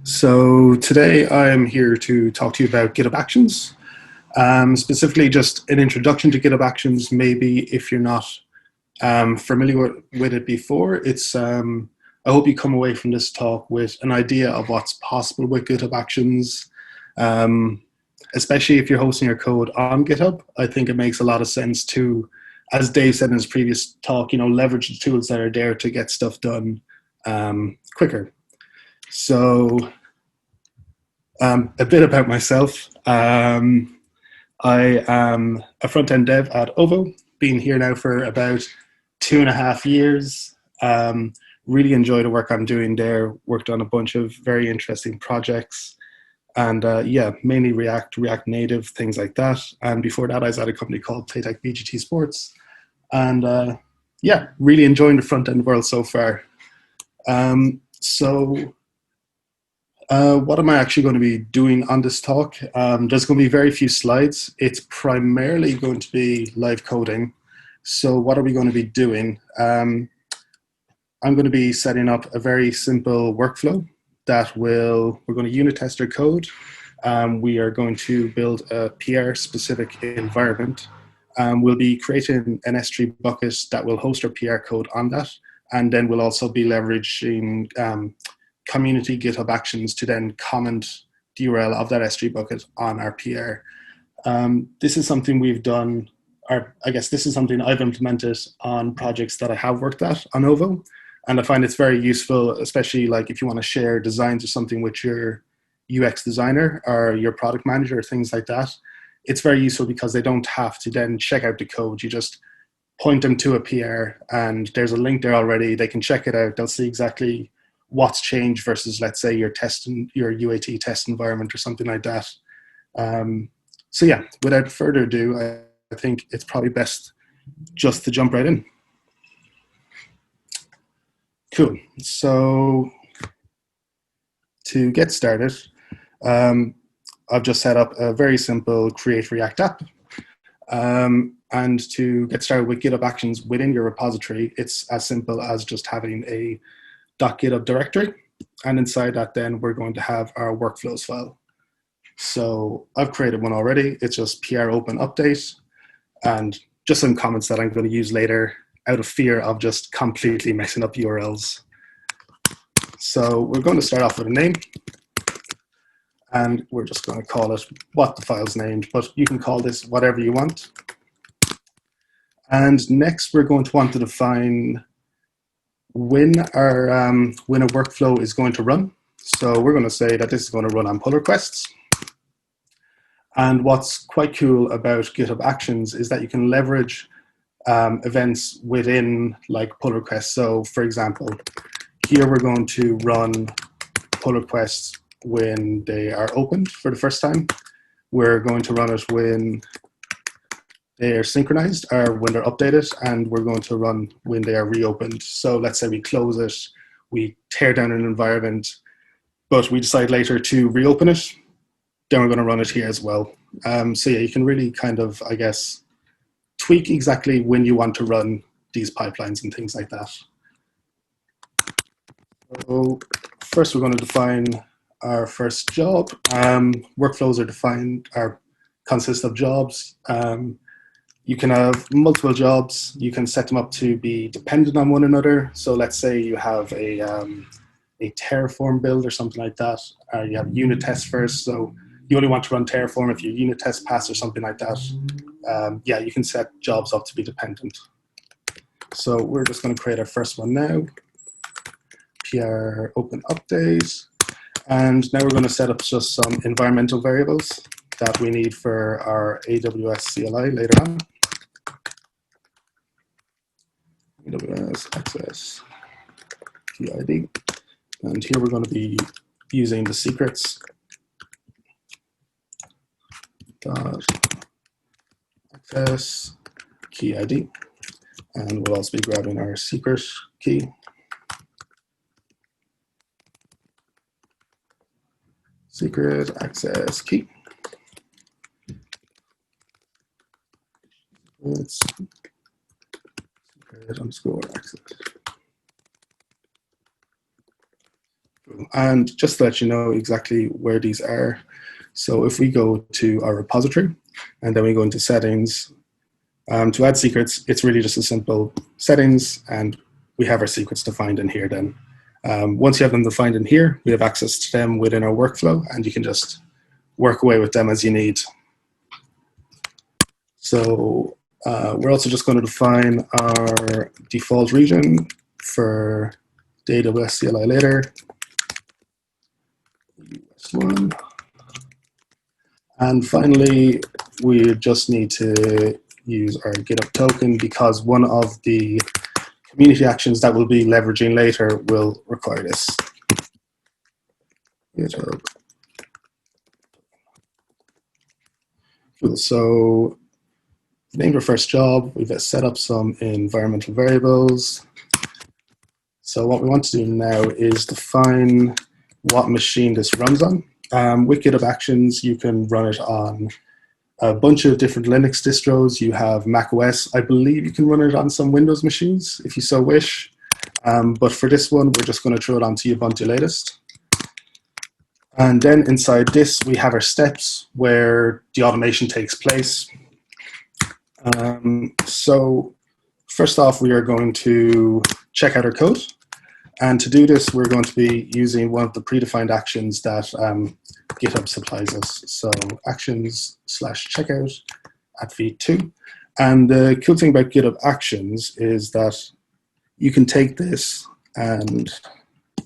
So today I am here to talk to you about GitHub Actions, specifically just an introduction to GitHub Actions. Maybe if you're not familiar with it before, I hope you come away from this talk with an idea of what's possible with GitHub Actions, especially if you're hosting your code on GitHub. I think it makes a lot of sense to, as Dave said in his previous talk, leverage the tools that are there to get stuff done quicker. So a bit about myself. I am a front-end dev at OVO, been here now for about 2.5 years. Really enjoy the work I'm doing there, worked on a bunch of very interesting projects. And yeah, mainly React Native, things like that. And before that, I was at a company called Playtech BGT Sports. And yeah, really enjoying the front-end world so far. What am I actually going to be doing on this talk? There's going to be very few slides. It's primarily going to be live coding. So what are we going to be doing? I'm going to be setting up a very simple workflow that we're going to unit test our code. We are going to build a PR specific environment. We'll be creating an S3 bucket that will host our PR code on that. And then we'll also be leveraging community GitHub Actions to then comment the URL of that S3 bucket on our PR. This is something we've done, or I guess this is something I've implemented on projects that I have worked at on OVO. And I find it's very useful, especially like if you want to share designs or something with your UX designer or your product manager or things like that. It's very useful because they don't have to then check out the code. You just point them to a PR and there's a link there already. They can check it out. They'll see exactly what's changed versus, let's say, your UAT test environment or something like that. So yeah, without further ado, I think it's probably best just to jump right in. Cool. So to get started, I've just set up a very simple create React app. And to get started with GitHub Actions within your repository, it's as simple as just having a .github directory. And inside that, then we're going to have our workflows file. So I've created one already. It's just PR open update and just some comments that I'm going to use later out of fear of just completely messing up URLs. So we're going to start off with a name. And we're just going to call it what the file's named, but you can call this whatever you want. And next, we're going to want to define when a workflow is going to run. So we're going to say that this is going to run on pull requests. And what's quite cool about GitHub Actions is that you can leverage events within like pull requests. So for example, here we're going to run pull requests when they are opened for the first time. We're going to run it when they are synchronized or when they're updated, and we're going to run when they are reopened. So let's say we close it, we tear down an environment, but we decide later to reopen it, then we're going to run it here as well. So yeah, you can really kind of, I guess, tweak exactly when you want to run these pipelines and things like that. So first we're going to define our first job. Workflows consist of jobs. You can have multiple jobs. You can set them up to be dependent on one another. So let's say you have a Terraform build or something like that. You have unit tests first. So you only want to run Terraform if your unit test pass or something like that. Yeah, you can set jobs up to be dependent. So we're just going to create our first one now. PR open update. And now we're going to set up just some environmental variables that we need for our AWS CLI later on. AWS access key ID. And here we're going to be using the secrets dot access key ID. And we'll also be grabbing our secret key. Secret access key. It's secret underscore access. Cool. And just to let you know exactly where these are, so if we go to our repository and then we go into settings, to add secrets, it's really just a simple settings, and we have our secrets defined in here then. Once you have them defined in here, we have access to them within our workflow, and you can just work away with them as you need. So we're also just going to define our default region for the AWS CLI later. US1. And finally, we just need to use our GitHub token because one of the community actions that we'll be leveraging later will require this. GitHub. Cool. So named our first job, we've set up some environmental variables. So what we want to do now is define what machine this runs on. With GitHub Actions, you can run it on a bunch of different Linux distros. You have Mac OS. I believe you can run it on some Windows machines if you so wish. But for this one, we're just going to throw it onto Ubuntu latest. And then inside this, we have our steps where the automation takes place. So first off, we are going to check out our code. And to do this, we're going to be using one of the predefined actions that GitHub supplies us. So actions/checkout at v2. And the cool thing about GitHub Actions is that you can take this and if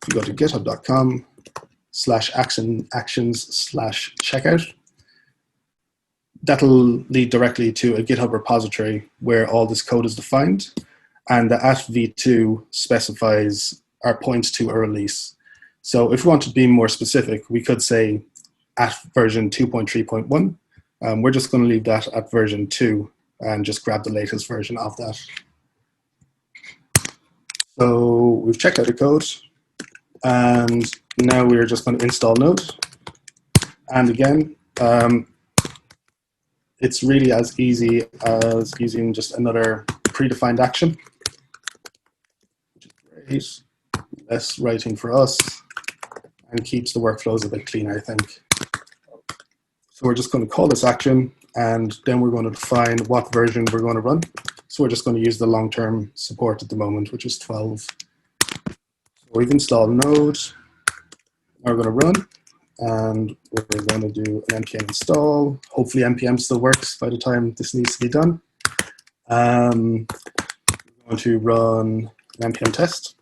you go to github.com/actions/checkout, that'll lead directly to a GitHub repository where all this code is defined. And the at v2 specifies or points to a release. So if we want to be more specific, we could say at version 2.3.1. We're just going to leave that at version 2 and just grab the latest version of that. So we've checked out the code, and now we're just going to install Node. And again, it's really as easy as using just another predefined action, which is great. Less writing for us and keeps the workflows a bit cleaner, I think. So we're just going to call this action, and then we're going to define what version we're going to run. So we're just going to use the long-term support at the moment, which is 12. So we've installed Node. Now we're going to run, and we're going to do an npm install. Hopefully npm still works by the time this needs to be done. We're going to run an npm test.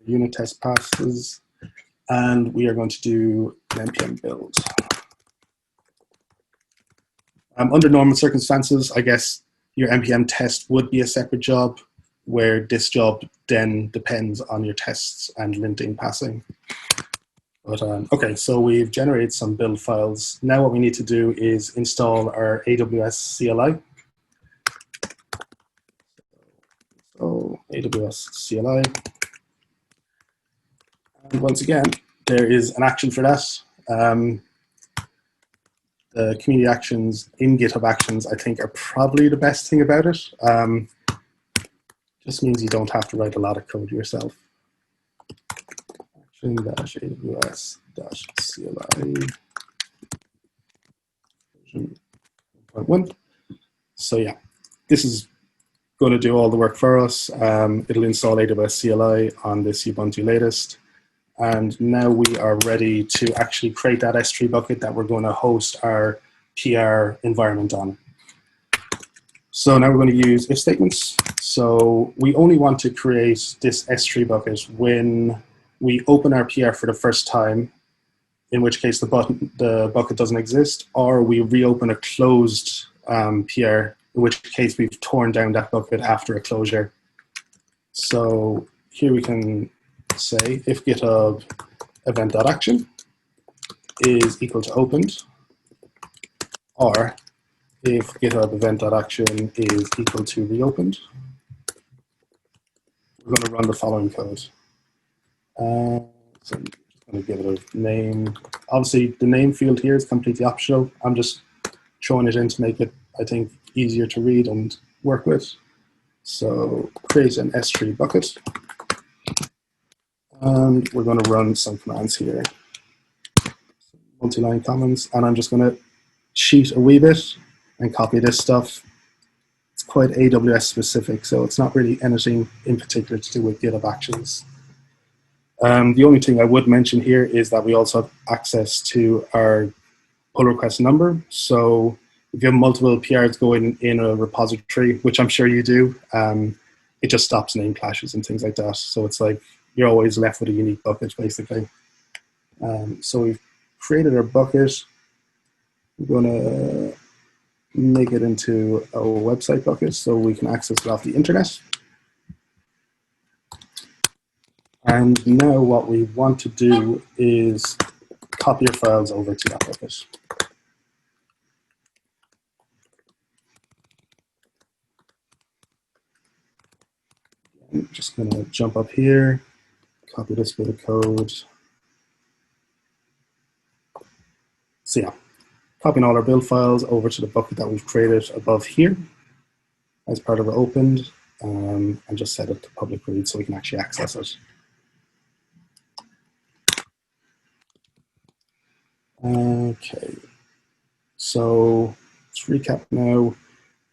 Unit test passes, and we are going to do an npm build. Under normal circumstances, I guess your npm test would be a separate job, where this job then depends on your tests and linting passing. But okay, so we've generated some build files. Now what we need to do is install our AWS CLI. So AWS CLI. And once again, there is an action for that. The community actions in GitHub Actions, I think, are probably the best thing about it. Just means you don't have to write a lot of code yourself. Action-aws-cli version 1.1. So yeah, this is going to do all the work for us. It'll install AWS CLI on this Ubuntu latest. And now we are ready to actually create that S3 bucket that we're going to host our PR environment on. So now we're going to use if statements. So we only want to create this S3 bucket when we open our PR for the first time, in which case the bucket doesn't exist, or we reopen a closed PR, in which case we've torn down that bucket after a closure. So here we can say if GitHub event.action is equal to opened, or if GitHub event.action is equal to reopened, we're going to run the following code. So I'm just going to give it a name. Obviously, the name field here is completely optional. I'm just throwing it in to make it, I think, easier to read and work with. So create an S3 bucket. And we're going to run some commands here, multi-line commands, and I'm just going to cheat a wee bit and copy this stuff. It's quite AWS specific, so it's not really anything in particular to do with GitHub Actions. The only thing I would mention here is that we also have access to our pull request number. So if you have multiple PRs going in a repository, which I'm sure you do, it just stops name clashes and things like that. So it's like you're always left with a unique bucket, basically. So we've created our bucket. We're going to make it into a website bucket so we can access it off the internet. And now what we want to do is copy your files over to that bucket. I'm just going to jump up here, copy this bit of code. So yeah, copying all our build files over to the bucket that we've created above here as part of our opened, and just set it to public read so we can actually access it. Okay, so let's recap now.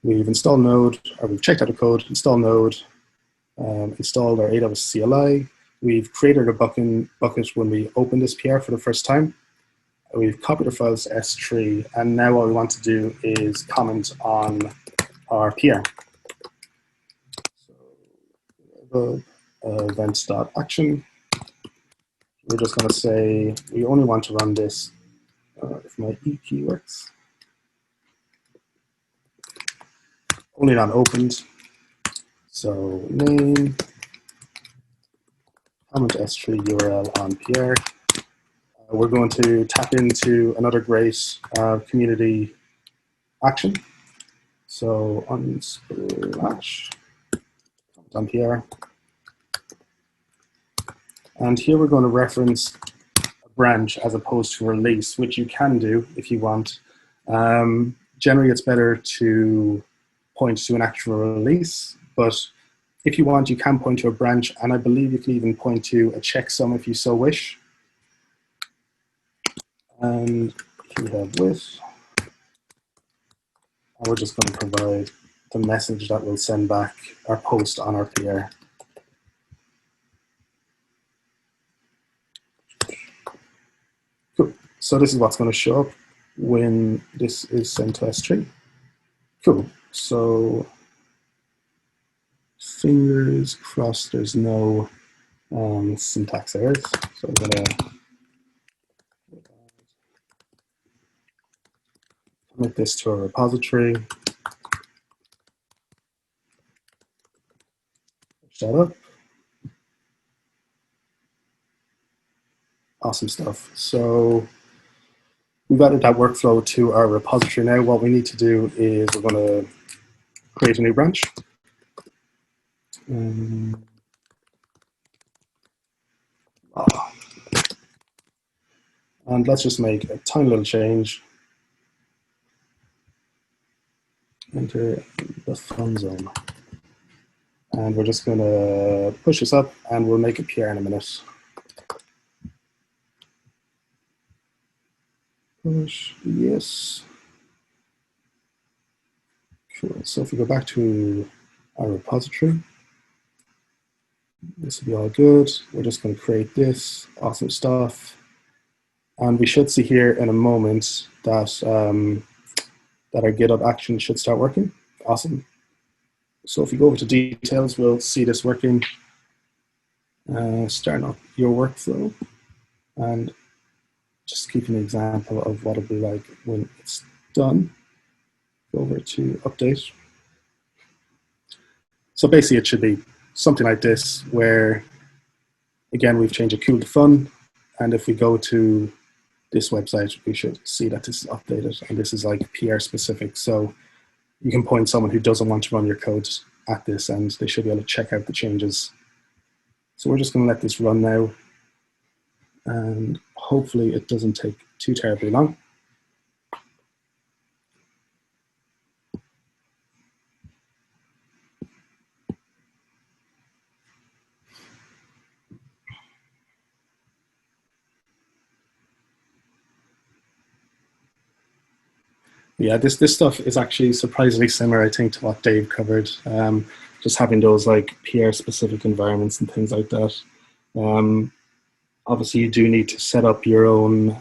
We've installed Node, or we've checked out the code, installed Node, installed our AWS CLI. We've created a bucket when we opened this PR for the first time. We've copied our files to S3, and now what we want to do is comment on our PR. So events.action. We're just going to say we only want to run this if my E key works. Only not opened. So name, comment S3 URL on PR. We're going to tap into another great community action. So unsplash, comment on PR. And here we're going to reference a branch as opposed to a release, which you can do if you want. Generally, it's better to point to an actual release, but if you want, you can point to a branch, and I believe you can even point to a checksum if you so wish. And here we have with, and we're just going to provide the message that will send back our post on our PR. Cool. So this is what's going to show up when this is sent to S3. Cool. So fingers crossed there's no syntax errors. So I'm going to commit this to a repository. Push that up. Awesome stuff. So we've added that workflow to our repository now. What we need to do is we're going to create a new branch. And let's just make a tiny little change. Enter the fun zone. And we're just going to push this up, and we'll make a PR in a minute. Push, yes. Cool. So if we go back to our repository, this will be all good. We're just going to create this. Awesome stuff. And we should see here in a moment that, that our GitHub action should start working. Awesome. So if we go over to details, we'll see this working. Starting up your workflow. And just keep an example of what it'll be like when it's done. Go over to update. So basically it should be something like this, where again, we've changed a cool to fun. And if we go to this website, we should see that this is updated, and this is like PR specific. So you can point someone who doesn't want to run your code at this, and they should be able to check out the changes. So we're just going to let this run now, and hopefully it doesn't take too terribly long. Yeah, this stuff is actually surprisingly similar, I think, to what Dave covered. Just having those like PR specific environments and things like that. Um, Obviously, you do need to set up your own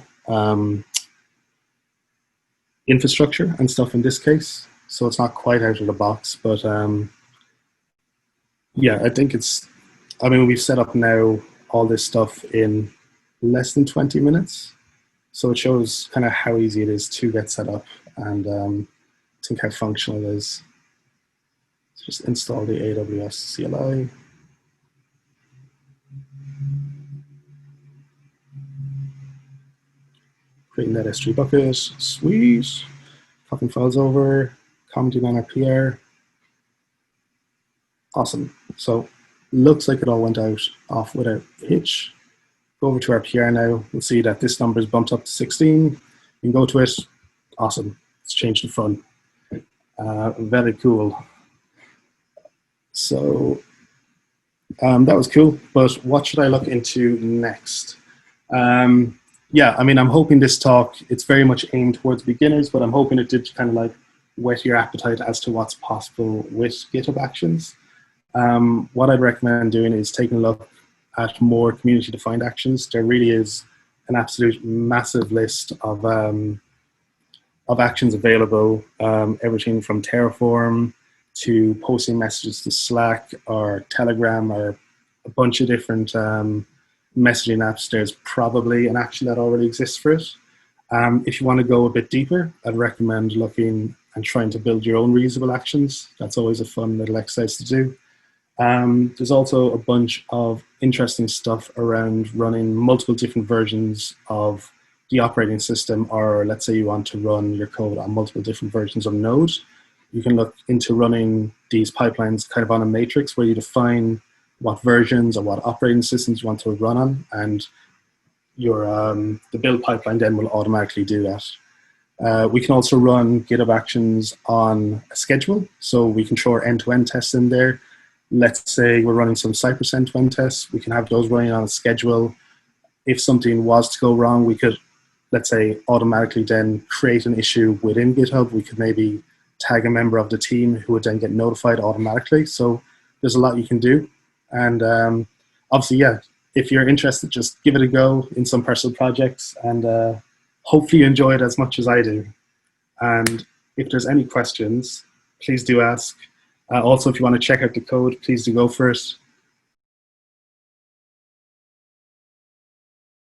infrastructure and stuff in this case, so it's not quite out of the box. But yeah, I think it's. I mean, we've set up now all this stuff in less than 20 minutes, so it shows kind of how easy it is to get set up and I think how functional it is. So just install the AWS CLI. Creating that S3 bucket, sweet. Copying files over, commenting on our PR. Awesome. So looks like it all went out off without a hitch. Go over to our PR now. We'll see that this number is bumped up to 16. You can go to it. Awesome. It's changed to fun. Very cool. So that was cool. But what should I look into next? Yeah, I mean, I'm hoping this talk, it's very much aimed towards beginners, but I'm hoping it did kind of like whet your appetite as to what's possible with GitHub Actions. What I'd recommend doing is taking a look at more community-defined actions. There really is an absolute massive list of actions available, everything from Terraform to posting messages to Slack or Telegram or a bunch of different messaging apps. There's probably an action that already exists for it. If you want to go a bit deeper, I'd recommend looking and trying to build your own reusable actions. That's always a fun little exercise to do. There's also a bunch of interesting stuff around running multiple different versions of the operating system, or let's say you want to run your code on multiple different versions of Node. You can look into running these pipelines kind of on a matrix where you define what versions or what operating systems you want to run on, and your the build pipeline then will automatically do that. We can also run GitHub Actions on a schedule, so we can throw our end-to-end tests in there. Let's say we're running some Cypress end-to-end tests. We can have those running on a schedule. If something was to go wrong, we could, let's say, automatically then create an issue within GitHub. We could maybe tag a member of the team who would then get notified automatically. So there's a lot you can do. And obviously, yeah, if you're interested, just give it a go in some personal projects, and hopefully you enjoy it as much as I do. And if there's any questions, please do ask. Also, if you want to check out the code, please do go for it.